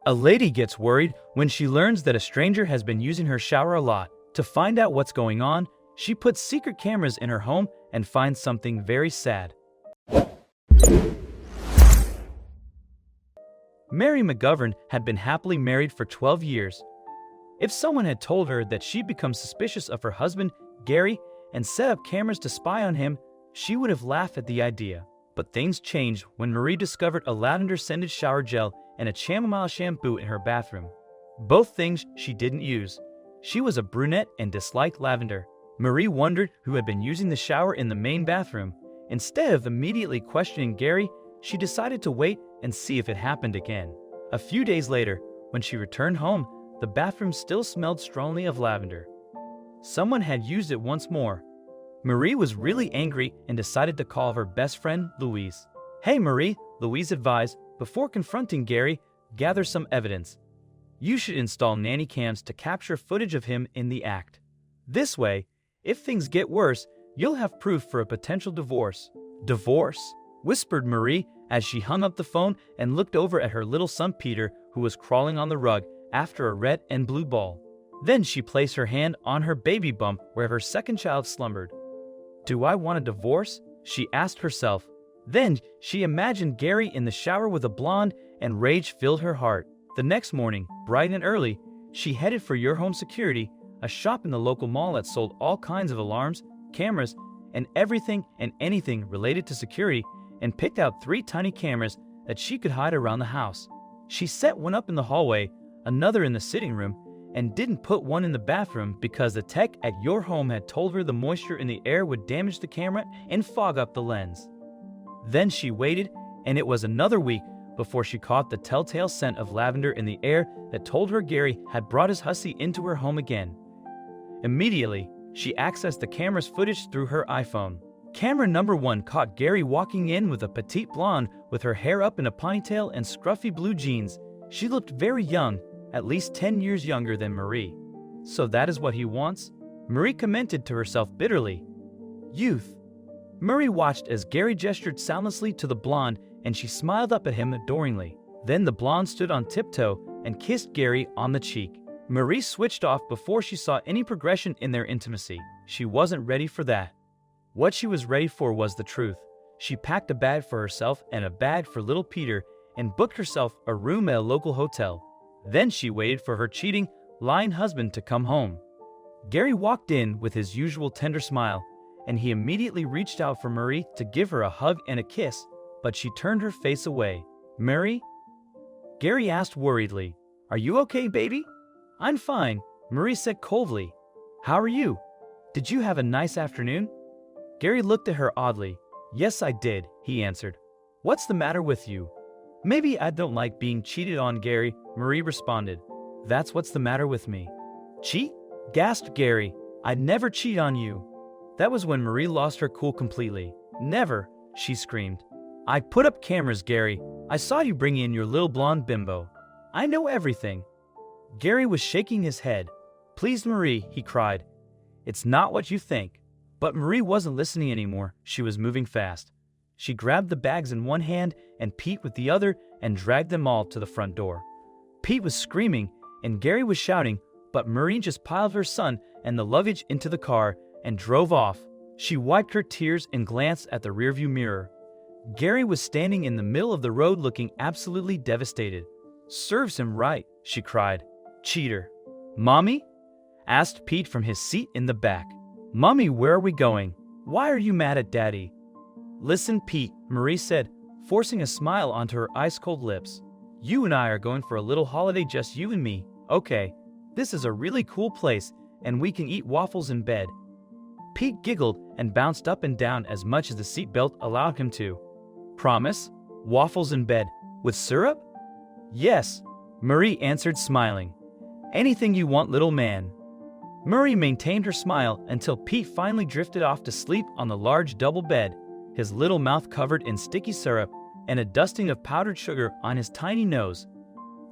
A lady gets worried when she learns that a stranger has been using her shower a lot. To find out what's going on, she puts secret cameras in her home and finds something very sad. Mary McGovern had been happily married for 12 years. If someone had told her that she'd become suspicious of her husband, Gary, and set up cameras to spy on him, she would have laughed at the idea. But things changed when Marie discovered a lavender-scented shower gel and a chamomile shampoo in her bathroom. Both things she didn't use. She was a brunette and disliked lavender. Marie wondered who had been using the shower in the main bathroom. Instead of immediately questioning Gary, she decided to wait and see if it happened again. A few days later, when she returned home, the bathroom still smelled strongly of lavender. Someone had used it once more. Marie was really angry and decided to call her best friend, Louise. "Hey Marie," Louise advised, "before confronting Gary, gather some evidence. You should install nanny cams to capture footage of him in the act. This way, if things get worse, you'll have proof for a potential divorce." "Divorce?" whispered Marie as she hung up the phone and looked over at her little son Peter, who was crawling on the rug after a red and blue ball. Then she placed her hand on her baby bump where her second child slumbered. "Do I want a divorce?" she asked herself. Then she imagined Gary in the shower with a blonde, and rage filled her heart. The next morning, bright and early, she headed for Your Home Security, a shop in the local mall that sold all kinds of alarms, cameras, and everything and anything related to security, and picked out 3 tiny cameras that she could hide around the house. She set one up in the hallway, another in the sitting room, and didn't put one in the bathroom because the tech at Your Home had told her the moisture in the air would damage the camera and fog up the lens. Then she waited, and it was another week before she caught the telltale scent of lavender in the air that told her Gary had brought his hussy into her home again. Immediately, she accessed the camera's footage through her iPhone. Camera number 1 caught Gary walking in with a petite blonde with her hair up in a ponytail and scruffy blue jeans. She looked very young, at least 10 years younger than Marie. "So that is what he wants?" Marie commented to herself bitterly. "Youth." Marie watched as Gary gestured soundlessly to the blonde, and she smiled up at him adoringly. Then the blonde stood on tiptoe and kissed Gary on the cheek. Marie switched off before she saw any progression in their intimacy. She wasn't ready for that. What she was ready for was the truth. She packed a bag for herself and a bag for little Peter and booked herself a room at a local hotel. Then she waited for her cheating, lying husband to come home. Gary walked in with his usual tender smile, and he immediately reached out for Marie to give her a hug and a kiss, but she turned her face away. "Marie?" Gary asked worriedly. "Are you okay, baby?" "I'm fine," Marie said coldly. "How are you? Did you have a nice afternoon?" Gary looked at her oddly. "Yes, I did," he answered. "What's the matter with you?" "Maybe I don't like being cheated on, Gary," Marie responded. "That's what's the matter with me." "Cheat?" gasped Gary. "I'd never cheat on you." That was when Marie lost her cool completely. "Never," she screamed. "I put up cameras, Gary. I saw you bring in your little blonde bimbo. I know everything." Gary was shaking his head. "Please, Marie," he cried. "It's not what you think." But Marie wasn't listening anymore. She was moving fast. She grabbed the bags in one hand and Pete with the other and dragged them all to the front door. Pete was screaming and Gary was shouting, but Marie just piled her son and the luggage into the car and drove off. She wiped her tears and glanced at the rearview mirror. Gary was standing in the middle of the road looking absolutely devastated. "Serves him right," she cried. "Cheater." "Mommy?" asked Pete from his seat in the back. "Mommy, where are we going? Why are you mad at Daddy?" "Listen, Pete," Marie said, forcing a smile onto her ice-cold lips. "You and I are going for a little holiday, just you and me, okay? This is a really cool place, and we can eat waffles in bed." Pete giggled and bounced up and down as much as the seatbelt allowed him to. "Promise? Waffles in bed? With syrup?" "Yes," Marie answered, smiling. "Anything you want, little man." Marie maintained her smile until Pete finally drifted off to sleep on the large double bed, his little mouth covered in sticky syrup and a dusting of powdered sugar on his tiny nose.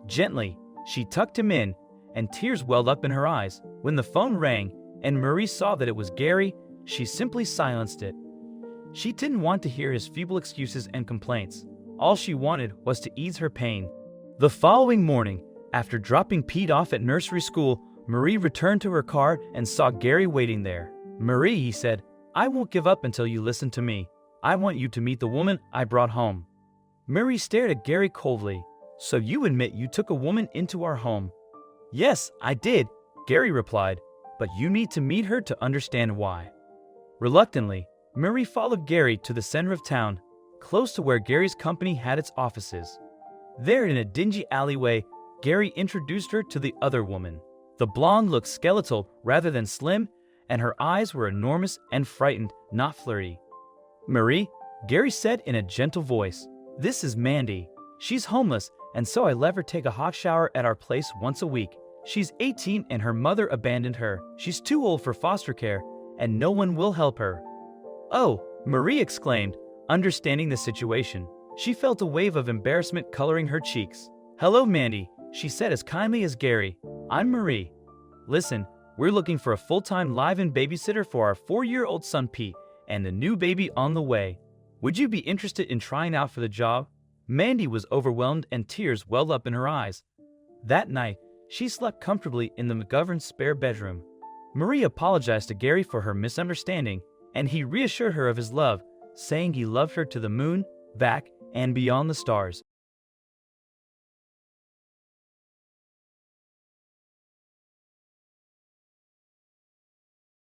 Gently, she tucked him in, and tears welled up in her eyes. When the phone rang and Marie saw that it was Gary, she simply silenced it. She didn't want to hear his feeble excuses and complaints. All she wanted was to ease her pain. The following morning, after dropping Pete off at nursery school, Marie returned to her car and saw Gary waiting there. "Marie," he said, "I won't give up until you listen to me. I want you to meet the woman I brought home." Marie stared at Gary coldly. "So you admit you took a woman into our home?" "Yes, I did," Gary replied, "but you need to meet her to understand why." Reluctantly, Marie followed Gary to the center of town, close to where Gary's company had its offices. There, in a dingy alleyway, Gary introduced her to the other woman. The blonde looked skeletal rather than slim, and her eyes were enormous and frightened, not flirty. "Marie," Gary said in a gentle voice, "this is Mandy. She's homeless, and so I let her take a hot shower at our place once a week. She's 18 and her mother abandoned her. She's too old for foster care, and no one will help her." "Oh," Marie exclaimed, understanding the situation. She felt a wave of embarrassment coloring her cheeks. "Hello, Mandy," she said as kindly as Gary. "I'm Marie. Listen, we're looking for a full-time live-in babysitter for our 4-year-old son Pete and the new baby on the way. Would you be interested in trying out for the job?" Mandy was overwhelmed and tears welled up in her eyes. That night, she slept comfortably in the McGovern's spare bedroom. Marie apologized to Gary for her misunderstanding, and he reassured her of his love, saying he loved her to the moon, back, and beyond the stars.